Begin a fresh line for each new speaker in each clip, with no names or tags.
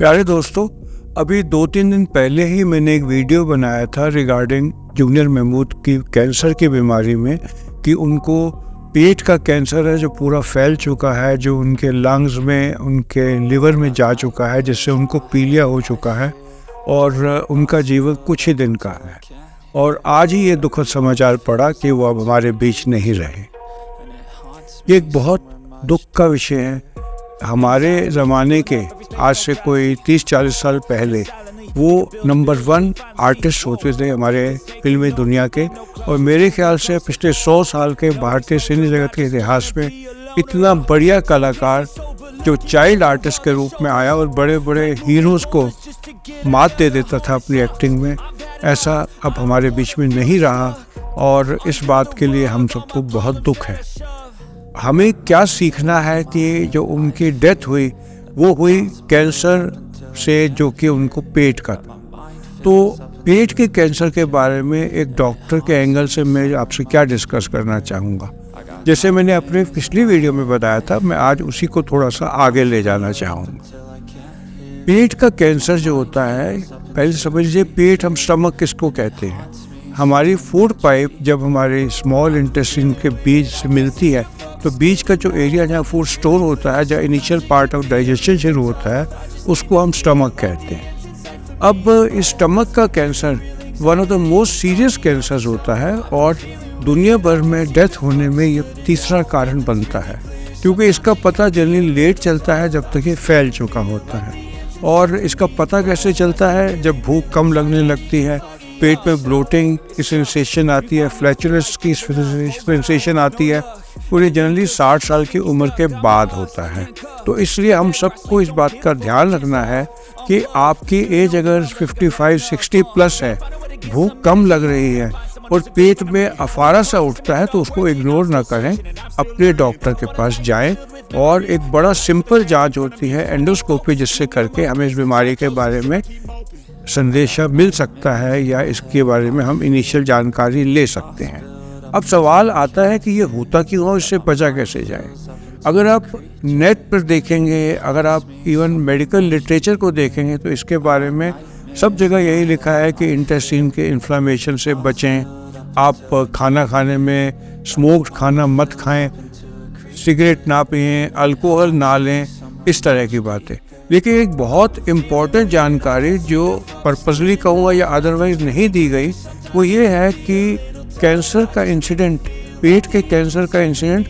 प्यारे दोस्तों, अभी 2-3 दिन पहले ही मैंने एक वीडियो बनाया था रिगार्डिंग जूनियर महमूद की कैंसर की बीमारी में कि उनको पेट का कैंसर है जो पूरा फैल चुका है, जो उनके लंग्स में, उनके लिवर में जा चुका है, जिससे उनको पीलिया हो चुका है और उनका जीवन कुछ ही दिन का है। और आज ही ये दुखद समाचार पड़ा कि वो अब हमारे बीच नहीं रहे। ये एक बहुत दुख का विषय है। हमारे ज़माने के आज से कोई 30-40 साल पहले वो नंबर 1 आर्टिस्ट होते थे हमारे फिल्मी दुनिया के, और मेरे ख्याल से पिछले 100 साल के भारतीय सिने जगत के इतिहास में इतना बढ़िया कलाकार जो चाइल्ड आर्टिस्ट के रूप में आया और बड़े बड़े हीरोज़ को मात दे देता था अपनी एक्टिंग में, ऐसा अब हमारे बीच में नहीं रहा। और इस बात के लिए हम सबको बहुत दुख है। हमें क्या सीखना है कि जो उनकी डेथ हुई वो हुई कैंसर से, जो कि उनको पेट का था। तो पेट के कैंसर के बारे में एक डॉक्टर के एंगल से मैं आपसे क्या डिस्कस करना चाहूँगा। जैसे मैंने अपने पिछली वीडियो में बताया था, मैं आज उसी को थोड़ा सा आगे ले जाना चाहूँगा। पेट का कैंसर जो होता है, पहले समझ लीजिए पेट हम स्टमक किसको कहते हैं। हमारी फूड पाइप जब हमारे स्मॉल इंटेस्टाइन के बीच से मिलती है तो बीच का जो एरिया जहाँ फूड स्टोर होता है, जहाँ इनिशियल पार्ट ऑफ डाइजेशन शुरू होता है, उसको हम स्टमक कहते हैं। अब इस स्टमक का cancer one of the most serious cancers होता है और दुनिया भर में डेथ होने में ये तीसरा कारण बनता है, क्योंकि इसका पता जनरली लेट चलता है जब तक ये फैल चुका होता है। और इसका पता कैसे चलता है? जब भूख कम लगने लगती है, पेट में ब्लोटिंग की सेंसेशन आती है, फ्लैचुलेंस की सेंसेशन आती है, और ये जनरली 60 साल की उम्र के बाद होता है। तो इसलिए हम सबको इस बात का ध्यान रखना है कि आपकी एज अगर 55-60 प्लस है, भूख कम लग रही है और पेट में अफारा सा उठता है, तो उसको इग्नोर ना करें, अपने डॉक्टर के पास जाएं। और एक बड़ा सिंपल जांच होती है एंडोस्कोपी, जिससे करके हमें इस बीमारी के बारे में संदेशा मिल सकता है या इसके बारे में हम इनिशियल जानकारी ले सकते हैं। अब सवाल आता है कि ये होता क्यों हो, इससे बचा कैसे जाए। अगर आप नेट पर देखेंगे, अगर आप इवन मेडिकल लिटरेचर को देखेंगे, तो इसके बारे में सब जगह यही लिखा है कि इंटेस्टाइन के इन्फ्लामेशन से बचें, आप खाना खाने में स्मोक्ड खाना मत खाएं, सिगरेट ना पिएं, अल्कोहल ना लें, इस तरह की बातें। लेकिन एक बहुत इम्पॉर्टेंट जानकारी जो पर्पसली कहूँगा या अदरवाइज नहीं दी गई, वो ये है कि कैंसर का इंसिडेंट, पेट के कैंसर का इंसिडेंट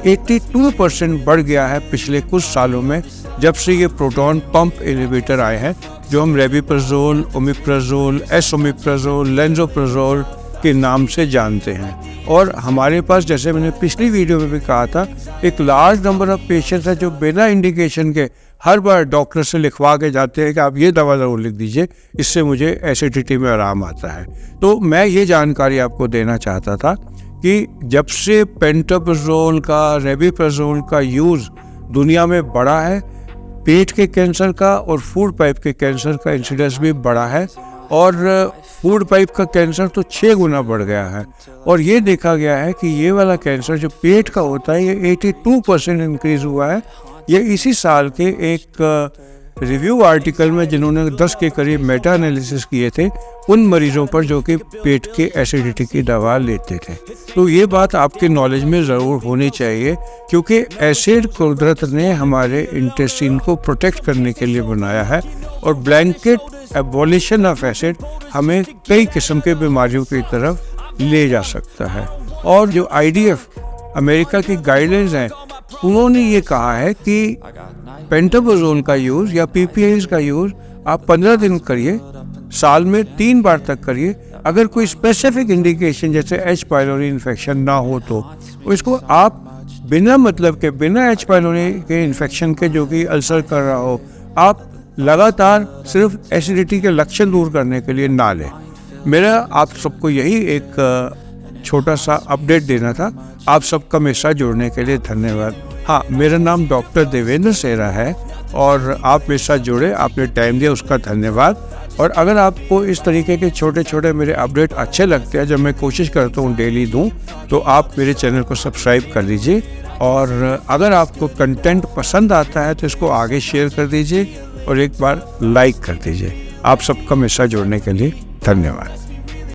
82% बढ़ गया है पिछले कुछ सालों में, जब से ये प्रोटॉन पंप इनहिबिटर आए हैं, जो हम रेबिप्राज़ोल, ओमिप्राज़ोल, एसोमिप्राज़ोल, लेंज़ोप्राज़ोल के नाम से जानते हैं। और हमारे पास, जैसे मैंने पिछली वीडियो में भी कहा था, एक लार्ज नंबर ऑफ पेशेंट्स है जो बिना इंडिकेशन के हर बार डॉक्टर से लिखवा के जाते हैं कि आप ये दवा ज़रूर लिख दीजिए, इससे मुझे एसिडिटी में आराम आता है। तो मैं ये जानकारी आपको देना चाहता था कि जब से पेंटोप्राज़ोल का, रेबिप्राज़ोल का यूज़ दुनिया में बढ़ा है, पेट के कैंसर का और फूड पाइप के कैंसर का इंसिडेंस भी बढ़ा है। और फूड पाइप का कैंसर तो 6 गुना बढ़ गया है। और ये देखा गया है कि ये वाला कैंसर जो पेट का होता है, ये 82% इंक्रीज़ हुआ है। ये इसी साल के एक रिव्यू आर्टिकल में, जिन्होंने 10 के करीब मेटा एनालिसिस किए थे उन मरीजों पर जो कि पेट के एसिडिटी की दवा लेते थे। तो ये बात आपके नॉलेज में ज़रूर होनी चाहिए, क्योंकि एसिड कुदरत ने हमारे इंटेस्टाइन को प्रोटेक्ट करने के लिए बनाया है, और ब्लैंकेट एबॉलिशन ऑफ एसिड हमें कई किस्म के बीमारियों की तरफ ले जा सकता है। और जो IDF अमेरिका की गाइडलाइंस हैं, उन्होंने ये कहा है कि पेंटोप्राज़ोल का यूज़ या PPIs का यूज़ आप 15 दिन करिए, साल में 3 बार तक करिए। अगर कोई स्पेसिफिक इंडिकेशन जैसे H. pylori इन्फेक्शन ना हो तो इसको आप बिना मतलब के, बिना H. pylori के इन्फेक्शन के, जो कि अल्सर कर रहा हो, आप लगातार सिर्फ एसिडिटी के लक्षण दूर करने के लिए ना लें। मेरा आप सबको यही एक छोटा सा अपडेट देना था। आप सबका मेरे साथ जुड़ने के लिए धन्यवाद। हाँ, मेरा नाम डॉक्टर देवेंद्र सेहरा है और आप मेरे साथ जुड़े, आपने टाइम दिया, उसका धन्यवाद। और अगर आपको इस तरीके के छोटे छोटे मेरे अपडेट अच्छे लगते हैं, जब मैं कोशिश करता हूँ डेली दूँ, तो आप मेरे चैनल को सब्सक्राइब कर लीजिए। और अगर आपको कंटेंट पसंद आता है तो इसको आगे शेयर कर दीजिए। और एक बार लाइक कर दीजिए। आप सबका मेरे साथ जुड़ने के लिए धन्यवाद।